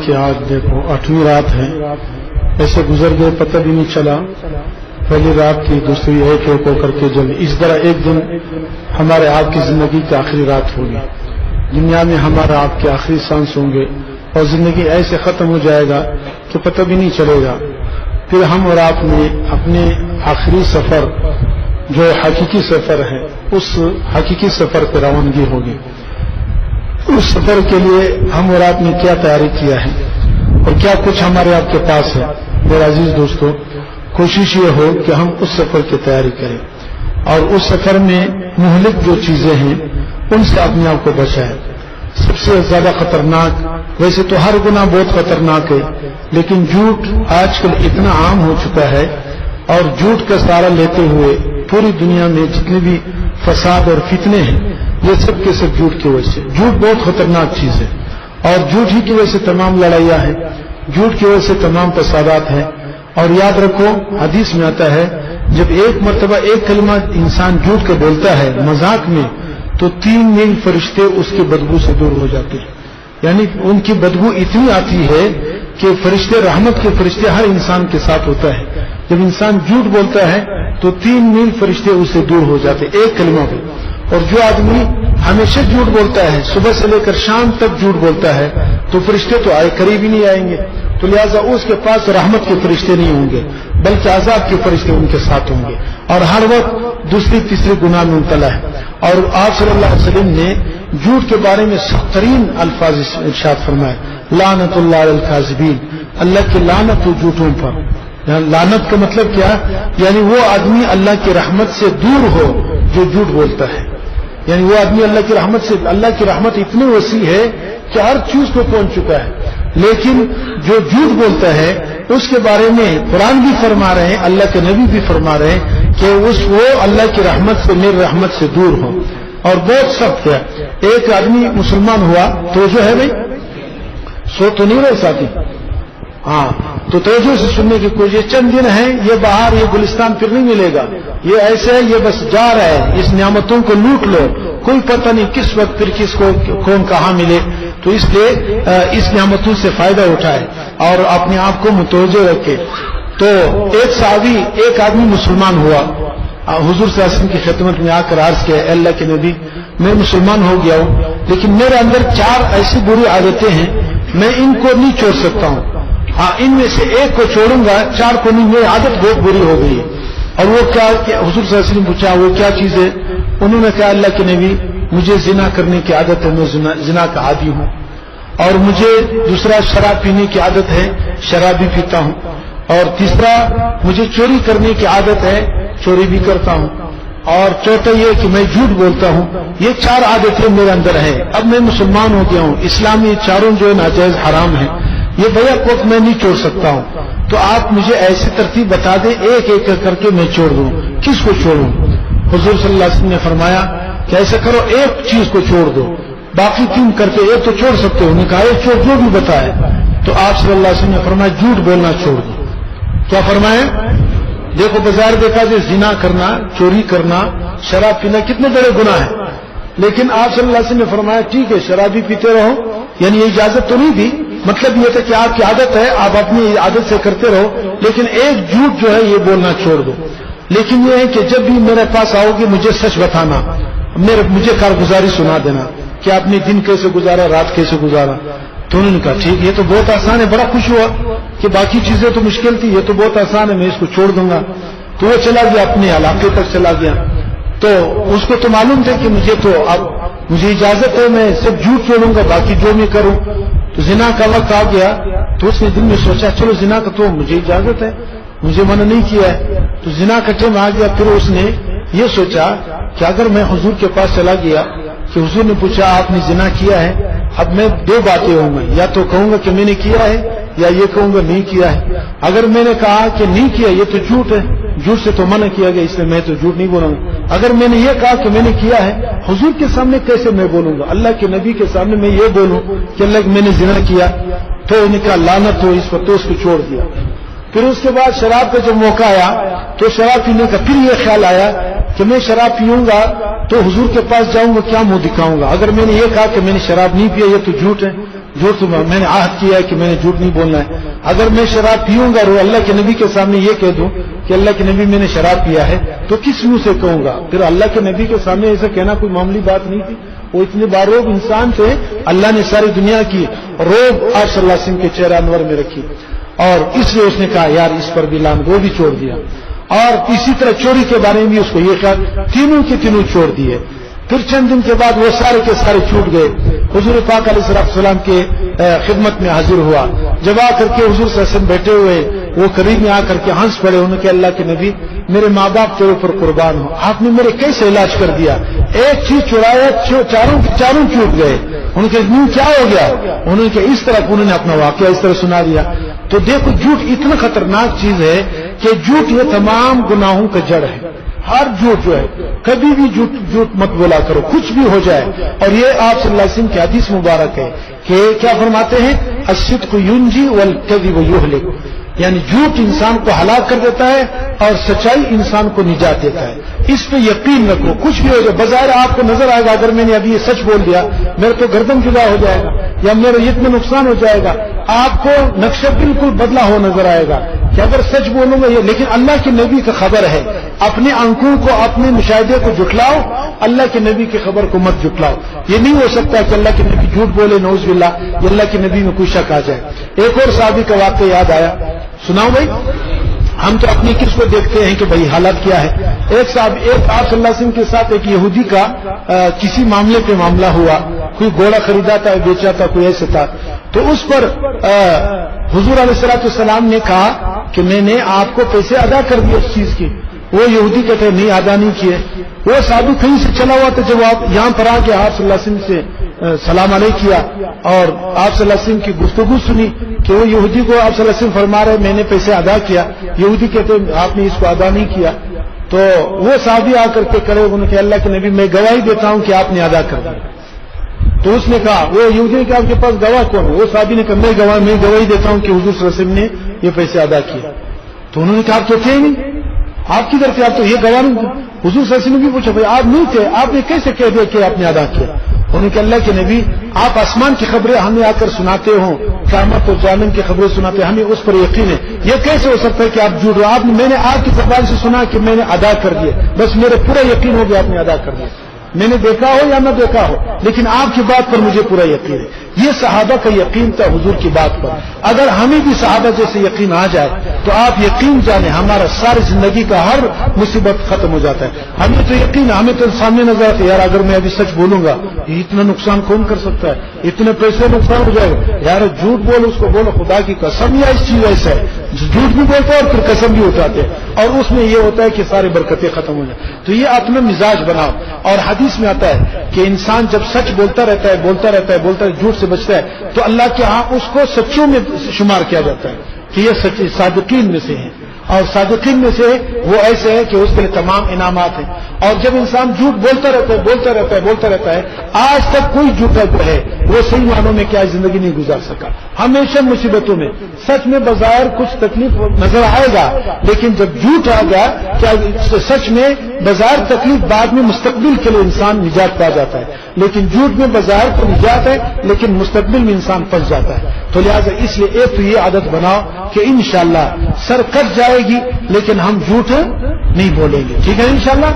کہ آج دیکھو 8ویں رات ہے، ایسے گزر گئے پتہ بھی نہیں چلا، پہلی رات کی دوسری ایک ہو کر کے جب اس طرح ایک دن ہمارے آپ کی زندگی کی آخری رات ہوگی، دنیا میں ہمارا آپ کے آخری سانس ہوں گے اور زندگی ایسے ختم ہو جائے گا کہ پتہ بھی نہیں چلے گا. پھر ہم اور آپ نے اپنے آخری سفر جو حقیقی سفر ہے اس حقیقی سفر پہ روانگی ہوگی. اس سفر کے لیے ہم اور آپ نے کیا تیاری کیا ہے اور کیا کچھ ہمارے آپ کے پاس ہے؟ میرے عزیز دوستو، کوشش یہ ہو کہ ہم اس سفر کی تیاری کریں اور اس سفر میں مہلک جو چیزیں ہیں ان سے اپنے آپ کو بچائیں. سب سے زیادہ خطرناک، ویسے تو ہر گناہ بہت خطرناک ہے، لیکن جھوٹ آج کل اتنا عام ہو چکا ہے اور جھوٹ کا سہارا لیتے ہوئے پوری دنیا میں جتنے بھی فساد اور فتنے ہیں یہ سب کے سب جھوٹ کی وجہ سے. جھوٹ بہت خطرناک چیز ہے اور جھوٹ ہی کی وجہ سے تمام لڑائیاں ہیں، جھوٹ کی وجہ سے تمام فسادات ہیں. اور یاد رکھو حدیث میں آتا ہے جب ایک مرتبہ ایک کلمہ انسان جھوٹ کے بولتا ہے مذاق میں تو 3 میل فرشتے اس کی بدبو سے دور ہو جاتے ہیں. یعنی ان کی بدبو اتنی آتی ہے کہ فرشتے، رحمت کے فرشتے ہر انسان کے ساتھ ہوتا ہے. جب انسان جھوٹ بولتا ہے تو 3 میل فرشتے اس سے دور ہو جاتے ایک کلمہ پہ. اور جو آدمی ہمیشہ جھوٹ بولتا ہے، صبح سے لے کر شام تک جھوٹ بولتا ہے، تو فرشتے تو قریب ہی نہیں آئیں گے. تو لہٰذا اس کے پاس رحمت کے فرشتے نہیں ہوں گے بلکہ عذاب کے فرشتے ان کے ساتھ ہوں گے اور ہر وقت دوسری تیسری گناہ میں مبتلا ہے. اور آپ صلی اللہ علیہ وسلم نے جھوٹ کے بارے میں سخت ترین الفاظ ارشاد فرمائے، لعنت اللہ علی الکاذبین، اللہ کی لعنت ہو جھوٹوں پر. لعنت کا مطلب کیا؟ یعنی وہ آدمی اللہ کی رحمت سے دور ہو جو جھوٹ بولتا ہے. یعنی وہ آدمی اللہ کی رحمت سے، اللہ کی رحمت اتنی وسیع ہے کہ ہر چیز کو پہنچ چکا ہے، لیکن جو جھوٹ بولتا ہے اس کے بارے میں قرآن بھی فرما رہے ہیں، اللہ کے نبی بھی فرما رہے ہیں کہ وہ اللہ کی رحمت سے، میری رحمت سے دور ہو. اور بہت سخت ہے. ایک آدمی مسلمان ہوا تو جو ہے بھائی سو تو نہیں رہے ساتھی، ہاں تو توجہ سے سننے کی کوئی، یہ چند دن ہیں، یہ باہر یہ گلستان پھر نہیں ملے گا، یہ ایسے ہے، یہ بس جا رہا ہے، اس نعمتوں کو لوٹ لو، کوئی پتہ نہیں کس وقت پھر کس کو کون کہاں ملے. تو اس لیے اس نعمتوں سے فائدہ اٹھائے اور اپنے آپ کو متوجہ رکھے. تو ایک صحابی، ایک آدمی مسلمان ہوا، حضور صلی اللہ علیہ وسلم کی خدمت میں آ کر عرض کیا، اے اللہ کے نبی میں مسلمان ہو گیا ہوں لیکن میرے اندر 4 ایسی بری عادتیں ہیں، میں ان کو نہیں چھوڑ سکتا ہوں. ہاں ان میں سے ایک کو چھوڑوں گا، 4 کو نہیں، میری عادت بہت بری ہو گئی ہے. اور وہ کیا؟ حضور صلی اللہ علیہ وسلم پوچھا وہ کیا چیز ہے؟ انہوں نے کہا اللہ کے نبی مجھے زنا کرنے کی عادت ہے، میں زنا کا عادی ہوں. اور مجھے دوسرا شراب پینے کی عادت ہے، شراب بھی پیتا ہوں. اور تیسرا مجھے چوری کرنے کی عادت ہے، چوری بھی کرتا ہوں. اور چوتھا یہ کہ میں جھوٹ بولتا ہوں. یہ 4 عادتیں میرے اندر ہیں. اب میں مسلمان ہو گیا ہوں، اسلام یہ چاروں جو ہے ناجائز حرام ہے، یہ بیک وقت میں نہیں چھوڑ سکتا ہوں. تو آپ مجھے ایسی ترتیب بتا دیں ایک ایک کر کے میں چھوڑ دوں، کس کو چھوڑوں؟ حضور صلی اللہ علیہ وسلم نے فرمایا کہ ایسا کرو، ایک چیز کو چھوڑ دو، باقی 3 کرتے، ایک تو چھوڑ سکتے ہو. نے کہا ایک چھوڑ، جو بھی بتائے. تو آپ صلی اللہ علیہ وسلم نے فرمایا جھوٹ بولنا چھوڑ دو. کیا فرمایا؟ دیکھو بظاہر دیکھا جائے زنا کرنا، چوری کرنا، شراب پینا کتنے بڑے گناہ ہیں، لیکن آپ صلی اللہ علیہ وسلم نے فرمایا ٹھیک ہے شراب بھی پیتے رہو. یعنی یہ اجازت تو نہیں دی، مطلب یہ تھا کہ آپ کی عادت ہے، آپ اپنی عادت سے کرتے رہو، لیکن ایک جھوٹ جو ہے یہ بولنا چھوڑ دو. لیکن یہ ہے کہ جب بھی میرے پاس آؤ گے مجھے سچ بتانا، مجھے کارگزاری سنا دینا کہ آپ نے دن کیسے گزارا، رات کیسے گزارا. تو انہوں نے کہا ٹھیک، یہ تو بہت آسان ہے. بڑا خوش ہوا کہ باقی چیزیں تو مشکل تھی، یہ تو بہت آسان ہے، میں اس کو چھوڑ دوں گا. تو وہ چلا گیا، اپنے علاقے تک چلا گیا. تو اس کو تو معلوم تھا کہ مجھے اجازت ہے، میں صرف جھوٹ چھوڑوں گا، باقی جو میں کروں. تو زنا کا وقت آ گیا تو اس نے دل میں سوچا چلو زنا کا تو مجھے اجازت ہے، مجھے منع نہیں کیا ہے. تو زنا کا ٹائم آ گیا. پھر اس نے یہ سوچا کہ اگر میں حضور کے پاس چلا گیا کہ حضور نے پوچھا آپ نے زنا کیا ہے، اب میں 2 باتیں ہوں گی، یا تو کہوں گا کہ میں نے کیا ہے یا یہ کہوں گا نہیں کیا ہے. اگر میں نے کہا کہ نہیں کیا یہ تو جھوٹ ہے، جھوٹ سے تو منع کیا گیا، اس لیے میں تو جھوٹ نہیں بولوں گا. اگر میں نے یہ کہا کہ میں نے کیا ہے، حضور کے سامنے کیسے میں بولوں گا؟ اللہ کے نبی کے سامنے میں یہ بولوں کہ اللہ میں نے زنا کیا؟ تو انہوں نے کہا لعنت ہو اس پر. تو اس کو چھوڑ دیا. پھر اس کے بعد شراب کا جب موقع آیا تو شراب پینے کا پھر یہ خیال آیا کہ میں شراب پیوں گا تو حضور کے پاس جاؤں گا، کیا منہ دکھاؤں گا؟ اگر میں نے یہ کہا کہ میں نے شراب نہیں پیا یہ تو جھوٹ ہے، جھوٹ تو میں نے عہد کیا ہے کہ میں نے جھوٹ نہیں بولنا ہے. اگر میں شراب پیوں گا اور اللہ کے نبی کے سامنے یہ کہہ دوں کہ اللہ کے نبی میں نے شراب پیا ہے تو کس منہ سے کہوں گا؟ پھر اللہ کے نبی کے سامنے ایسا کہنا کوئی معمولی بات نہیں تھی. وہ اتنے باروب انسان تھے. اللہ نے ساری دنیا کی روب آپ صلی اللہ علیہ وسلم کے چہرہ انور میں رکھی اور اس لیے اس نے کہا یار اس پر بھی لعنت، وہ بھی چھوڑ دیا. اور اسی طرح چوری کے بارے میں بھی اس کو یہ کہا، تینوں کے تینوں چھوڑ دیے. پھر چند دن کے بعد وہ سارے کے سارے چھوٹ گئے. حضور پاک علیہ السلام کے خدمت میں حاضر ہوا. جب آ کر کے حضور صلی اللہ علیہ وسلم بیٹھے ہوئے وہ قریب میں آ کر کے ہنس پڑے. انہوں نے کہا اللہ کے نبی میرے ماں باپ تیرے اوپر قربان ہو، آپ نے میرے کیسے علاج کر دیا؟ ایک چیز چڑھایا چاروں چھوٹ گئے. ان کے منہ کیا ہو گیا؟ انہوں نے کہ اس طرح انہوں نے اپنا واقعہ اس طرح سنا دیا. تو دیکھو جھوٹ اتنا خطرناک چیز ہے کہ جھوٹ یہ تمام گناہوں کا جڑ ہے. ہر جھوٹ جو ہے کبھی بھی جھوٹ مت بولا کرو، کچھ بھی ہو جائے. اور یہ آپ صلی اللہ علیہ وسلم کی حدیث مبارک ہے کہ کیا فرماتے ہیں؟ الصدق ینجی والکذب یہلک، یعنی جھوٹ انسان کو ہلاک کر دیتا ہے اور سچائی انسان کو نجات دیتا ہے. اس پہ یقین رکھو. کچھ بھی ہو جائے بظاہر آپ کو نظر آئے گا اگر میں نے ابھی یہ سچ بول دیا میرا تو گردن جدا ہو جائے گا یا میرا اتنا نقصان ہو جائے گا، آپ کو نقشہ بالکل بدلا ہو نظر آئے گا کہ اگر سچ بولوں گا یہ. لیکن اللہ کے نبی کا خبر ہے، اپنے آنکھوں کو اپنے مشاہدے کو جھٹلاؤ، اللہ کے نبی کی خبر کو مت جھٹلاؤ. یہ نہیں ہو سکتا کہ اللہ کے نبی جھوٹ بولے نعوذ باللہ یہ اللہ کے نبی میں کوئی شک آ جائے. ایک اور صحابی کا واقعہ یاد آیا، سناؤ بھائی. ہم تو اپنی کس کو دیکھتے ہیں کہ بھائی حالت کیا ہے. ایک صاحب آپ صلی اللہ علیہ وسلم کے ساتھ ایک یہودی کا کسی معاملے پہ معاملہ ہوا، کوئی گھوڑا خریدا تھا بیچا تھا کوئی ایسے تھا. تو اس پر حضور علیہ السلام نے کہا کہ میں نے آپ کو پیسے ادا کر دیے اس چیز کی. وہ یہودی کہتے ہیں نہیں ادا نہیں کیے. وہ صحابی کہیں سے چلا ہوا تھا. جب آپ یہاں پر آ کے آپ صلی اللہ علیہ وسلم سے سلام علیہ کیا اور آپ صلی اللہ علیہ وسلم کی گفتگو سنی کہ وہ یہودی کو آپ صلی اللہ علیہ وسلم فرما رہے میں نے پیسے ادا کیا. یہودی کہتے ہیں آپ نے اس کو ادا نہیں کیا. تو وہ صحابی آ کر کے کرے انہوں نے کہا اللہ کے نبی میں گواہی دیتا ہوں کہ آپ نے ادا کر دیا. تو اس نے کہا وہ یہودی نے کہا آپ کے پاس گواہ کون ہے؟ وہ صحابی نے کہا میں گواہی دیتا ہوں کہ حضور صلی اللہ علیہ وسلم نے یہ پیسے ادا کیا. تو انہوں نے کہا آپ تو تھے نہیں، آپ کدھر تھے؟ آپ تو یہ گواہ نہیں. حضور صلی اللہ علیہ وسلم نے بھی پوچھا بھائی آپ نہیں تھے، آپ نے کیسے کہہ دیا کہ آپ نے ادا کیا؟ انہوں نے کہا اللہ کے نبی آپ آسمان کی خبریں ہمیں آ کر سناتے ہوں، قیامت اور جہنم کی خبریں سناتے ہیں، ہمیں اس پر یقین ہے. یہ کیسے ہو سکتا ہے کہ آپ جھوٹ رہے؟ میں نے آپ کی زبان سے سنا کہ میں نے ادا کر دیا، بس میرے پورا یقین ہو گیا آپ نے ادا کر دیا. میں نے دیکھا ہو یا نہ دیکھا ہو لیکن آپ کی بات پر مجھے پورا یقین ہے. یہ صحابہ کا یقین تھا حضور کی بات پر. اگر ہمیں بھی صحابہ جیسے یقین آ جائے تو آپ یقین جانیں ہمارا ساری زندگی کا ہر مصیبت ختم ہو جاتا ہے. ہمیں تو یقین، ہمیں تو سامنے نظر آتا ہے یار اگر میں ابھی سچ بولوں گا یہ اتنا نقصان کون کر سکتا ہے، اتنے پیسے نقصان ہو جائے گا. یار جھوٹ بول، اس کو بولو خدا کی قسم یا اس چیز ایسا ہے جھوٹ بھی بولتا ہے اور پھر قسم بھی اٹھاتے ہیں اور اس میں یہ ہوتا ہے کہ سارے برکتیں ختم ہو جائیں. تو یہ اپنا مزاج بناؤ. اور حدیث میں آتا ہے کہ انسان جب سچ بولتا رہتا ہے جھوٹ سے بچتا ہے تو اللہ کے ہاں اس کو سچوں میں شمار کیا جاتا ہے کہ یہ سچے صادقین میں سے ہیں. اور صادقین میں سے وہ ایسے ہیں کہ اس کے لیے تمام انعامات ہیں. اور جب انسان جھوٹ بولتا رہتا ہے آج تک کوئی جھوٹا جو ہے وہ صحیح معنوں میں کیا زندگی نہیں گزار سکا، ہمیشہ مصیبتوں میں. سچ میں بظاہر کچھ تکلیف نظر آئے گا لیکن جب جھوٹ آ گیا کیا سچ میں بظاہر تکلیف بعد میں مستقبل کے لیے انسان نجات پا جاتا ہے، لیکن جھوٹ میں بظاہر تو نجات ہے لیکن مستقبل میں انسان پھنس جاتا ہے. تو لہٰذا اس لیے ایک تو یہ عادت بناؤ کہ انشاءاللہ سر کٹ جائے گی لیکن ہم جھوٹ نہیں بولیں گے. ٹھیک ہے انشاءاللہ.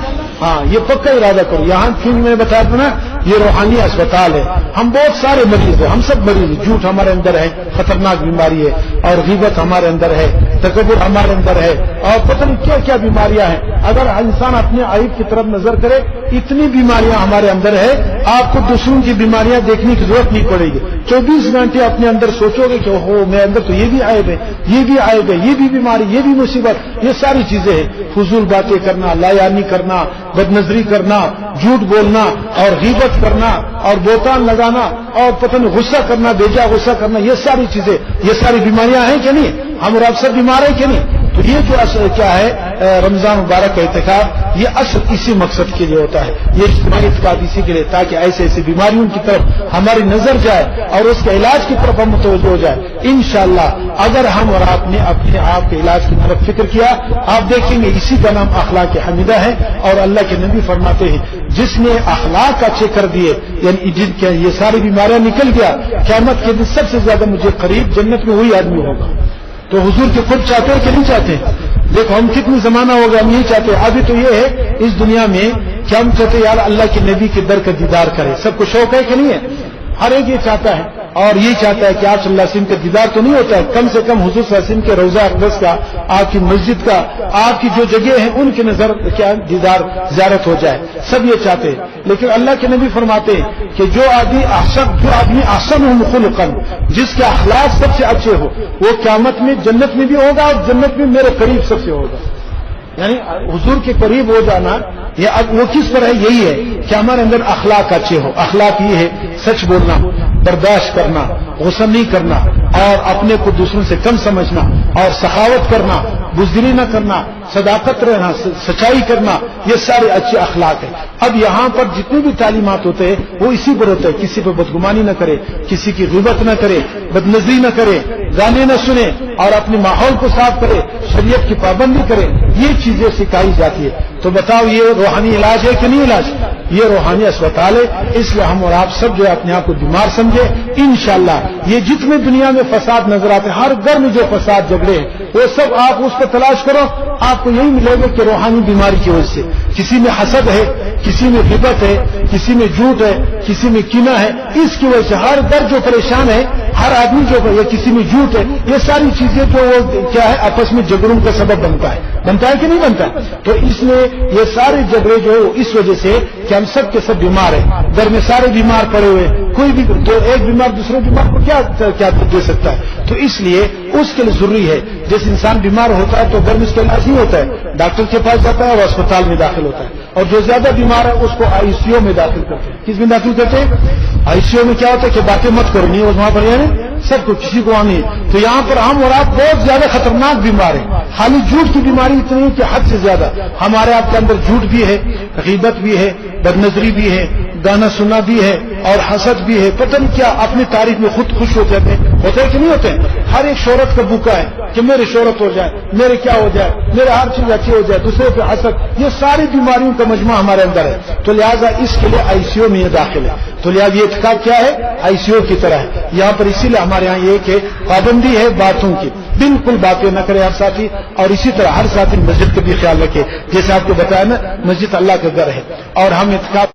ہاں یہ پکا ارادہ کرو. یہاں کیوں میں نے بتایا تھا نا یہ روحانی اسپتال ہے، ہم بہت سارے مریض ہیں، ہم سب مریض ہیں. جھوٹ ہمارے اندر ہے، خطرناک بیماری ہے، اور غیبت ہمارے اندر ہے، تکبر ہمارے اندر ہے، اور پتہ نہیں کیا کیا بیماریاں ہیں. اگر انسان اپنے عیب کی طرف نظر کرے اتنی بیماریاں ہمارے اندر ہے. آپ کو دوسروں کی بیماریاں دیکھنے کی ضرورت نہیں پڑے گی. 24 گھنٹے اپنے اندر سوچو گے کہ اوہو میرے اندر تو یہ بھی عیب ہے، یہ بھی عیب ہے، یہ بھی بیماری، یہ بھی مصیبت. یہ ساری چیزیں ہیں. فضول باتیں کرنا، لا یعنی کرنا، بد نظری کرنا، جھوٹ بولنا اور غیبت کرنا اور بہتان لگانا اور پتہ نہیں غصہ کرنا، بیجا غصہ کرنا، یہ ساری چیزیں، یہ ساری بیماریاں ہیں کہ نہیں؟ ہم اور آپ سب بیمار ہیں کہ نہیں؟ تو یہ جو کیا ہے رمضان مبارک کا اعتکاف یہ اصل اسی مقصد کے لیے ہوتا ہے، یہ اجتماعی اعتکاف اسی کے لیے، تاکہ ایسے ایسی بیماریوں کی طرف ہماری نظر جائے اور اس کے علاج کی طرف ہم متوجہ ہو جائے۔ انشاءاللہ اگر ہم اور آپ نے اپنے آپ کے علاج کی طرف فکر کیا، آپ دیکھیں گے اسی کا نام اخلاق حمیدہ ہے۔ اور اللہ کے نبی فرماتے ہیں جس نے اخلاق اچھے کر دیے، یعنی جن کے یہ ساری بیماریاں نکل گیا، قیامت کے دن سب سے زیادہ مجھے قریب جنت میں وہی آدمی ہوگا۔ تو حضور کے خود چاہتے ہیں کہ نہیں چاہتے؟ دیکھو ہم کتنی زمانہ ہوگا ہم نہیں چاہتے۔ ابھی تو یہ ہے اس دنیا میں کہ ہم چاہتے یار اللہ کے نبی کے در کا دیدار کرے، سب کو شوق ہے کہ نہیں ہے؟ ہر ایک یہ چاہتا ہے، اور یہ چاہتا ہے کہ آپ صلی اللہ علیہ وسلم کا دیدار تو نہیں ہوتا ہے، کم سے کم حضور صلی اللہ علیہ وسلم کے روضہ اقدس کا، آپ کی مسجد کا، آپ کی جو جگہ ہیں ان کی نظر کیا دیدار زیارت ہو جائے، سب یہ چاہتے ہیں۔ لیکن اللہ کے نبی فرماتے ہیں کہ جو آدمی احسن خلقا، جس کے اخلاق سب سے اچھے ہو، وہ قیامت میں جنت میں بھی ہوگا اور جنت میں میرے قریب سب سے ہوگا۔ یعنی حضور کے قریب ہو جانا یہ اب وہ کس پر ہے؟ یہی ہے کہ ہمارے اندر اخلاق اچھے ہو۔ اخلاق یہ ہے سچ بولنا، برداشت کرنا، غصہ نہیں کرنا، اور اپنے کو دوسروں سے کم سمجھنا، اور سخاوت کرنا، بزدلی نہ کرنا، صداقت رہنا، سچائی کرنا، یہ سارے اچھے اخلاق ہیں۔ اب یہاں پر جتنے بھی تعلیمات ہوتے ہیں وہ اسی پر ہوتا ہے، کسی پر بدگمانی نہ کرے، کسی کی غیبت نہ کرے، بدنظری نہ کرے، گانے نہ سنے، اور اپنے ماحول کو صاف کرے، شریعت کی پابندی کرے، یہ چیزیں سکھائی جاتی ہے۔ تو بتاؤ یہ روحانی علاج ہے کہ نہیں علاج؟ یہ روحانی اسپتال ہے۔ اس لیے ہم اور آپ سب جو ہے اپنے آپ کو بیمار سمجھے۔ انشاءاللہ یہ جتنے دنیا میں فساد نظر آتے ہیں، ہر گھر میں جو فساد جھگڑے ہیں وہ سب آپ اس کو تلاش کرو، آپ کو یہی ملے گا کہ روحانی بیماری کی وجہ سے کسی میں حسد ہے، کسی میں غیبت ہے، کسی میں جھوٹ ہے، کسی میں کینہ ہے، اس کی وجہ سے ہر گھر جو پریشان ہے، ہر آدمی جو یا کسی میں جھوٹ ہے، یہ ساری چیزیں جو کیا ہے آپس میں جھگڑوں کا سبب بنتا ہے کہ نہیں بنتا؟ تو اس میں یہ سارے جھگڑے جو اس وجہ سے کہ ہم سب کے سب بیمار ہیں، گھر میں سارے بیمار پڑے ہوئے، کوئی بھی ایک بیمار دوسرے بیمار کو کیا دے سکتا ہے؟ تو اس لیے اس کے لیے ضروری ہے جس انسان بیمار ہوتا ہے تو گھر میں اس کا علاج نہیں ہوتا ہے، ڈاکٹر کے پاس جاتا ہے اور اسپتال میں داخل ہوتا ہے، اور جو زیادہ بیمار ہے اس کو آئی سی یو میں داخل کرتے ہیں۔ کس میں داخل کرتے ہیں؟ آئی سی یو میں کیا ہوتا ہے کہ باتیں مت کرو، نہیں وہاں پر یعنی سب کو کسی کو آنی ہے۔ تو یہاں پر ہم اور آپ بہت زیادہ خطرناک بیمار ہیں۔ خالی جھوٹ کی بیماری اتنی ہے کہ حد سے زیادہ ہمارے آپ کے اندر جھوٹ بھی ہے، غیبت بھی ہے، بدنظری بھی ہے، گانا سننا بھی ہے، اور حسد بھی ہے، پتہ نہیں کیا اپنی تعریف میں خود خوش ہوتے ہیں کہ نہیں ہوتے ہیں؟ ہر ایک شہرت کا بھوکا ہے کہ میری شہرت ہو جائے، میرے کیا ہو جائے، میرے ہر چیز اچھی ہو جائے، دوسرے پہ حسد، یہ ساری بیماریوں کا مجموعہ ہمارے اندر ہے۔ تو لہٰذا اس کے لیے آئی سی یو میں یہ داخل ہے۔ تو لہٰذا یہ اعتکاف کیا ہے؟ آئی سی یو کی طرح ہے یہاں پر۔ اسی لیے ہمارے یہاں یہ کہ پابندی ہے باتوں کی، بالکل باتیں نہ کرے ہر ساتھی، اور اسی طرح ہر ساتھی مسجد کا بھی خیال رکھے، جیسے آپ کو بتایا نا مسجد اللہ کا گھر ہے، اور ہم اعتکاف